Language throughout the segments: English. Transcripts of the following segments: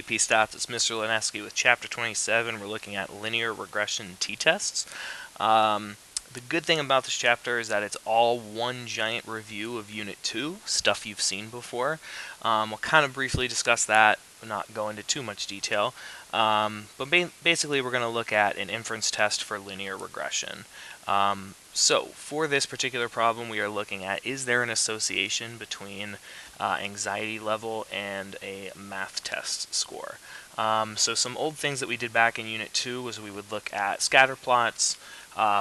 AP Stats. It's Mr. Lineski with Chapter 27. We're looking at linear regression t-tests. The good thing about this chapter is that it's all one giant review of Unit 2, stuff you've seen before. We'll kind of briefly discuss that, not go into too much detail. But basically we're going to look at an inference test for linear regression. So for this particular problem, we are looking at, is there an association between anxiety level and a math test score? So some old things that we did back in Unit 2 was we would look at scatter plots.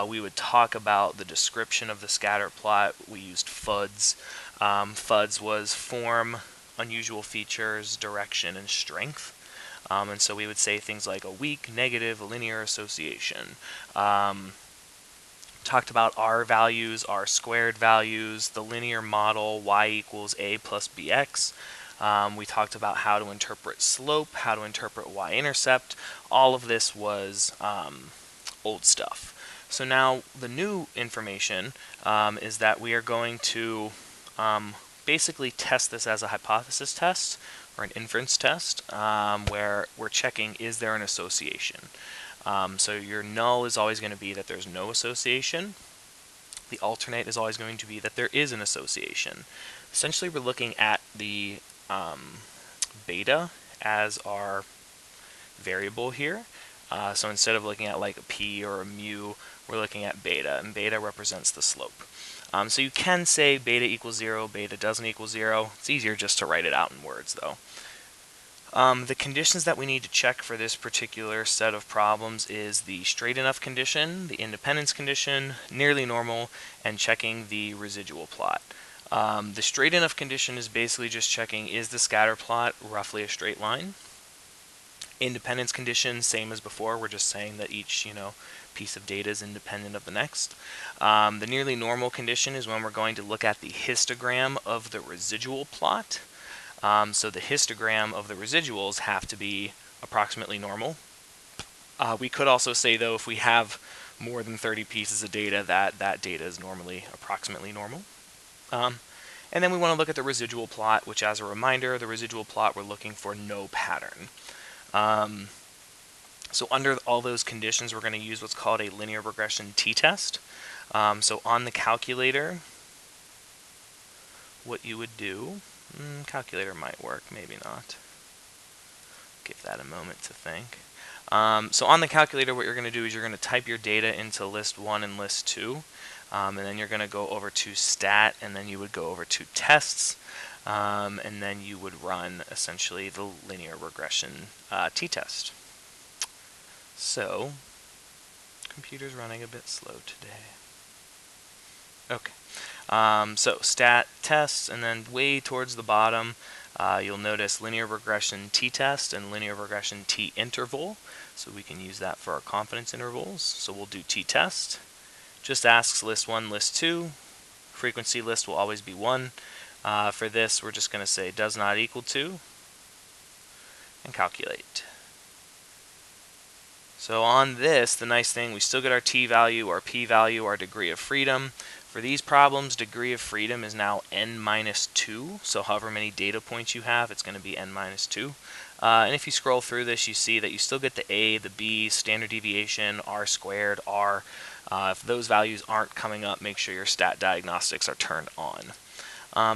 We would talk about the description of the scatter plot. We used FUDs. FUDs was form, unusual features, direction, and strength. And so we would say things like a weak, negative, linear association. Talked about R values, R squared values, the linear model, y equals a plus bx. We talked about how to interpret slope, how to interpret y-intercept. All of this was old stuff. So now the new information is that we are going to basically test this as a hypothesis test or an inference test where we're checking, is there an association? So your null is always going to be that there's no association. The alternate is always going to be that there is an association. Essentially, we're looking at the beta as our variable here. So instead of looking at like a p or a mu, we're looking at beta, and beta represents the slope. So you can say beta equals 0, beta doesn't equal 0. It's easier just to write it out in words, though. The conditions that we need to check for this particular set of problems is the straight enough condition, the independence condition, nearly normal, and checking the residual plot. The straight enough condition is basically just checking, is the scatter plot roughly a straight line? Independence condition, same as before, we're just saying that each piece of data is independent of the next. The nearly normal condition is when we're going to look at the histogram of the residual plot. So the histogram of the residuals have to be approximately normal. We could also say, though, if we have more than 30 pieces of data, that data is normally approximately normal. And then we want to look at the residual plot, which, as a reminder, the residual plot, we're looking for no pattern. So under all those conditions, we're going to use what's called a linear regression t-test. So on the calculator, what you would do, calculator might work, maybe not. Give that a moment to think. So on the calculator, what you're going to do is you're going to type your data into list 1 and list 2, and then you're going to go over to stat, and then you would go over to tests, and then you would run essentially the linear regression t-test. So, computer's running a bit slow today. Okay. So stat tests, and then way towards the bottom, you'll notice linear regression t-test and linear regression t-interval. So we can use that for our confidence intervals. So we'll do t-test. Just asks list 1, list 2. Frequency list will always be 1. For this, we're just going to say does not equal to, and calculate. So on this, the nice thing, we still get our t-value, our p-value, our degree of freedom. For these problems, degree of freedom is now n-2, so however many data points you have, it's going to be n-2. And if you scroll through this, you see that you still get the a, the b, standard deviation, r squared, r. If those values aren't coming up, make sure your stat diagnostics are turned on.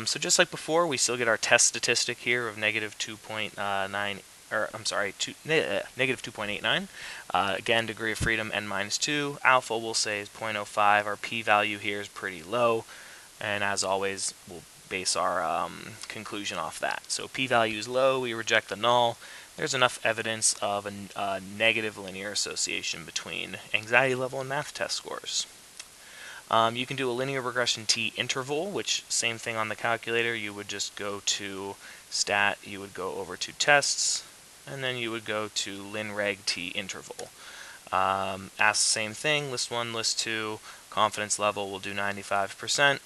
So just like before, we still get our test statistic here of negative 2.9. Negative 2.89. Again, degree of freedom n-2. Alpha we'll say is 0.05. Our p-value here is pretty low, and as always, we'll base our conclusion off that. So p-value is low, we reject the null. There's enough evidence of a negative linear association between anxiety level and math test scores. You can do a linear regression t-interval, which same thing on the calculator. You would just go to stat, you would go over to tests, and then you would go to linreg t-interval. Ask the same thing, list 1, list 2, confidence level will do 95%.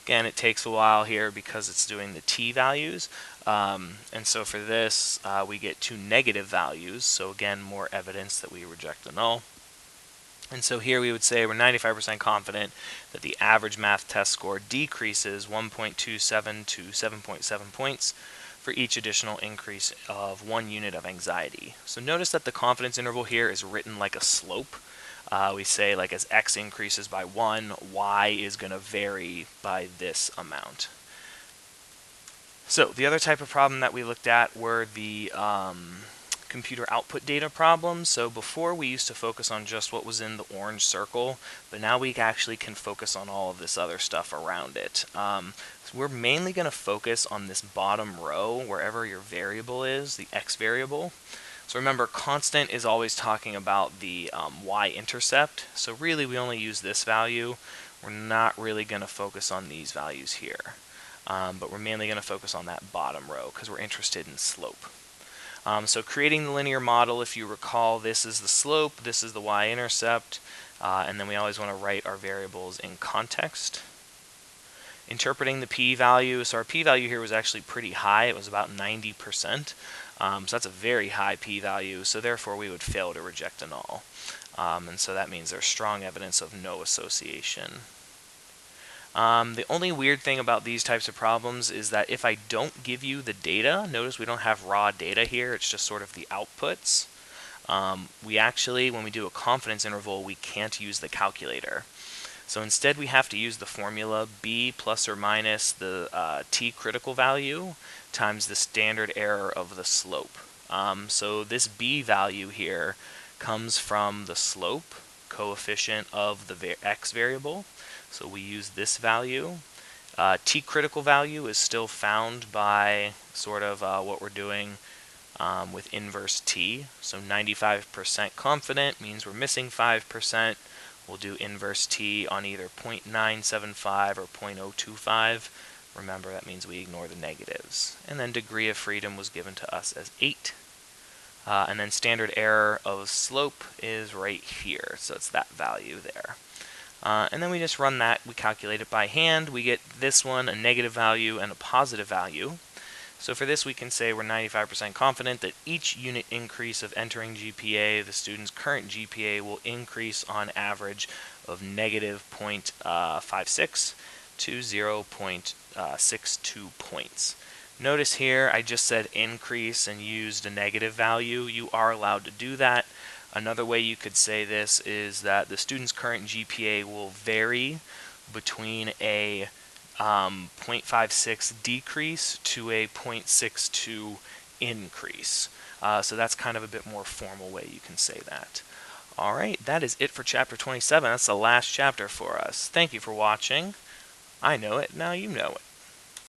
Again, it takes a while here because it's doing the t-values. And so for this, we get 2 negative values. So again, more evidence that we reject the null. And so here we would say we're 95% confident that the average math test score decreases 1.27 to 7.7 points for each additional increase of 1 unit of anxiety. So notice that the confidence interval here is written like a slope. We say like as x increases by 1, y is going to vary by this amount. So the other type of problem that we looked at were the computer output data problems. So before we used to focus on just what was in the orange circle, but now we actually can focus on all of this other stuff around it. So we're mainly going to focus on this bottom row, wherever your variable is, the x variable. So remember, constant is always talking about the y-intercept. So really we only use this value. We're not really going to focus on these values here. But we're mainly going to focus on that bottom row because we're interested in slope. So creating the linear model, if you recall, this is the slope, this is the y-intercept, and then we always want to write our variables in context. Interpreting the p-value, so our p-value here was actually pretty high, it was about 90%, so that's a very high p-value, so therefore we would fail to reject a null. And so that means there's strong evidence of no association. The only weird thing about these types of problems is that if I don't give you the data, notice we don't have raw data here, it's just sort of the outputs. We actually, when we do a confidence interval, we can't use the calculator. So instead we have to use the formula b plus or minus the t critical value times the standard error of the slope. So this b value here comes from the slope coefficient of the x variable. So we use this value. T critical value is still found by sort of what we're doing with inverse t. So 95% confident means we're missing 5%. We'll do inverse t on either 0.975 or 0.025. Remember, that means we ignore the negatives. And then degree of freedom was given to us as 8. And then standard error of slope is right here. So it's that value there. And then we just run that, we calculate it by hand, we get this one, a negative value and a positive value. So for this we can say we're 95% confident that each unit increase of entering GPA, the student's current GPA will increase on average of negative 0.56 to 0.62 points. Notice here I just said increase and used a negative value. You are allowed to do that. Another way you could say this is that the student's current GPA will vary between a 0.56 decrease to a 0.62 increase. So that's kind of a bit more formal way you can say that. Alright, that is it for chapter 27. That's the last chapter for us. Thank you for watching. I know it, now you know it.